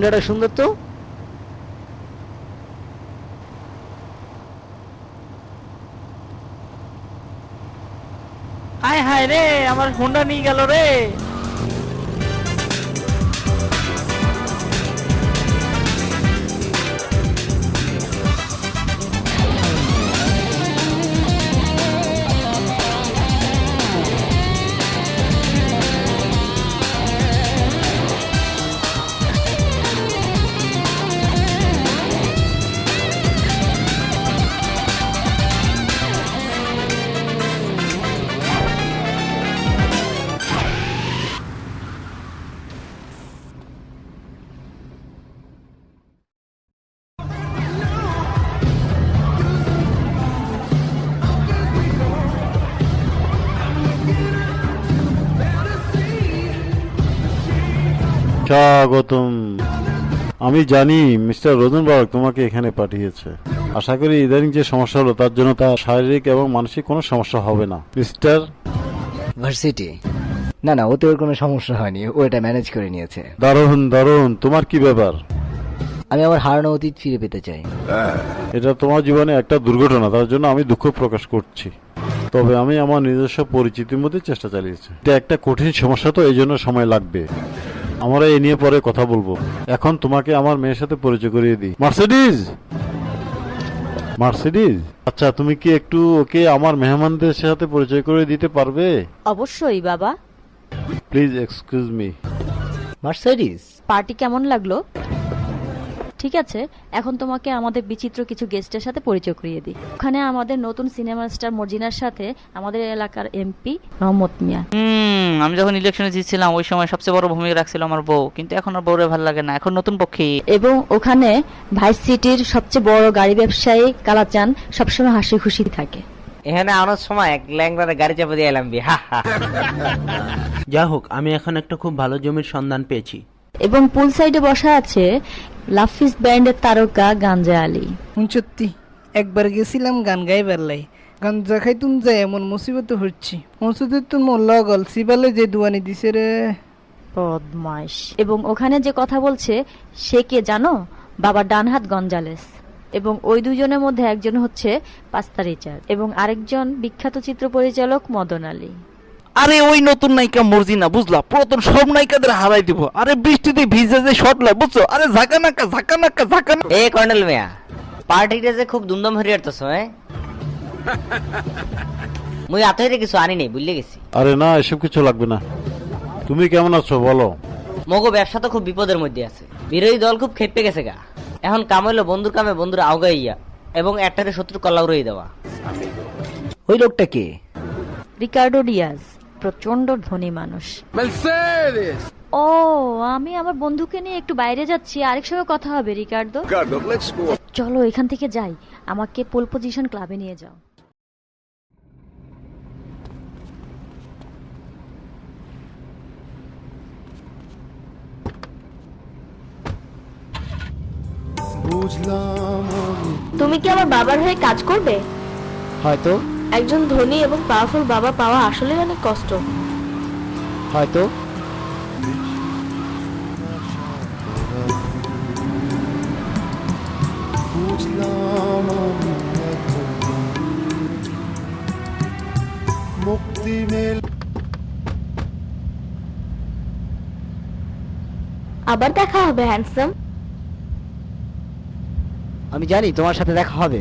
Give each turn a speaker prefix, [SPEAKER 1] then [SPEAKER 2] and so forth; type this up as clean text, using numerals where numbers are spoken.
[SPEAKER 1] হুন্ডাটা সুন্দর তো।
[SPEAKER 2] হায় হায় রে, আমার হোন্ডা নিয়ে গেল রে।
[SPEAKER 3] স্বাগতম। আমি জানি মিস্টার রোজেনবার্গ তোমাকে এখানে পাঠিয়েছে। আশা করি ইদানিং যে সমস্যা হলো তার জন্য তার শারীরিক এবং মানসিক কোনো সমস্যা হবে না মিস্টার।
[SPEAKER 1] ভার্সিটি। না না, ওতে ওর কোনো সমস্যা হয়নি, ও এটা ম্যানেজ করে নিয়েছে।
[SPEAKER 3] দারুণ দারুণ, তোমার কি ব্যাপার?
[SPEAKER 1] আমি আমার হারানো অতীত ফিরে পেতে চাই।
[SPEAKER 3] এটা তোমার জীবনে একটা দুর্ঘটনা, তার জন্য আমি দুঃখ প্রকাশ করছি। তবে আমি আমার নিজস্ব পরিচিতির মধ্যে চেষ্টা চালিয়েছি। এটা একটা কঠিন সমস্যা, তো এই জন্য সময় লাগবে। আমরা এই নিয়ে পরে কথা বলবো। এখন তোমাকে আমার মেয়ের সাথে পরিচয় করিয়ে দিই। মার্সিডিজ, মার্সিডিজ, আচ্ছা তুমি কি একটু ওকে আমার মেহমানদের সাথে পরিচয় করে দিতে পারবে?
[SPEAKER 4] অবশ্যই বাবা।
[SPEAKER 3] Please excuse me.
[SPEAKER 1] Mercedes,
[SPEAKER 4] party কেমন লাগলো? ঠিক আছে, এখন তোমাকে আমাদের বিচিত্র কিছু গেস্টের সাথে পরিচয় করিয়ে দিই। ওখানে আমাদের নতুন সিনেমা স্টার মর্জিনার সাথে আমাদের এলাকার এমপি রহমত মিয়া।
[SPEAKER 2] আমি যখন ইলেকশনে জিতছিলাম ওই সময় সবচেয়ে বড় ভূমিকা রাখছিল আমার বউ, কিন্তু এখন আর বউরে ভালো লাগে না, এখন নতুন পক্ষী।
[SPEAKER 4] এবং ওখানে ভাইস সিটির সবচেয়ে বড় গাড়ি ব্যবসায়ী কালাচান সবসময় হাসি খুশি থাকে।
[SPEAKER 5] এখানে আনার সময় এক ল্যাংড়ার গাড়ি চাপা দিয়ে এলাম হা হা।
[SPEAKER 6] যা হোক, আমি এখন একটা খুব ভালো জমির সন্ধান পেয়েছি।
[SPEAKER 4] এবং পুল সাইডে বসা আছে লাফিস ব্যান্ডের তারকা গাঞ্জা আলী।
[SPEAKER 7] সত্যি একবার গেছিলাম গান গাইবার লাই, গাঞ্জা খাইতুম যায় এমন মুসিবত হচ্ছি। মসুদের তো মোল্লা গল সিবালে যে দুয়ানি দিছে রে।
[SPEAKER 4] বদমাইশ। এবং ওখানে যে কথা বলছে সে কে জানো? বাবা ডানহাত গঞ্জালেস। এবং ওই দুজনের মধ্যে একজন হচ্ছে পাস্তা রিচার্ড এবং আরেকজন বিখ্যাত চিত্র পরিচালক মদন আলী।
[SPEAKER 2] আরে ওই নতুন নায়িকা মর্জিনা, বুঝলা? পুরাতন সব নায়িকাদের হারাই দিব। আরে বৃষ্টিতে ভিজে যে শর্ট লয়, বুঝছো? আরে ঝাঁকানাকা ঝাঁকানাকা ঝাঁকানা।
[SPEAKER 5] এ কর্নেল মিয়া, পার্টিটা যে খুব ধুমধাম হরিয়ে আসতেছ। মুই আতইরে কিছু আনি নেই, বুঝলে গেছি।
[SPEAKER 3] আরে না, এসব কিছু লাগবে না। তুমি কেমন আছো বলো?
[SPEAKER 5] মগো ব্যবসা তো খুব বিপদের মধ্যে আছে। বিরোধী দল খুব খেপে গেছে গা। এখন কাম হইলো বন্ধুর কামে বন্ধুর আউগাইয়া এবং একটারে শত্রু কল্লা উড়িয়ে দেওয়া।
[SPEAKER 1] ওই লোকটা কে?
[SPEAKER 4] রিকার্ডো ডিয়াজ, প্রচন্ড ধনী মানুষ। ও, আমি আমার বন্ধুকে নিয়ে একটু বাইরে যাচ্ছি, আরেক সঙ্গে কথা হবে। রিকার্ডো, চলো এখান থেকে যাই, আমাকে পোল পজিশন ক্লাবে নিয়ে যাও।
[SPEAKER 8] তুমি কি আমার বাবার হয়ে কাজ করবে?
[SPEAKER 1] হয়তো।
[SPEAKER 8] একজন ধনী এবং পাওয়ারফুল বাবা পাওয়া আসলে অনেক কষ্ট।
[SPEAKER 1] হয়তো।
[SPEAKER 8] আবার দেখা হবে হ্যান্ডসাম।
[SPEAKER 1] আমি জানি তোমার সাথে দেখা হবে।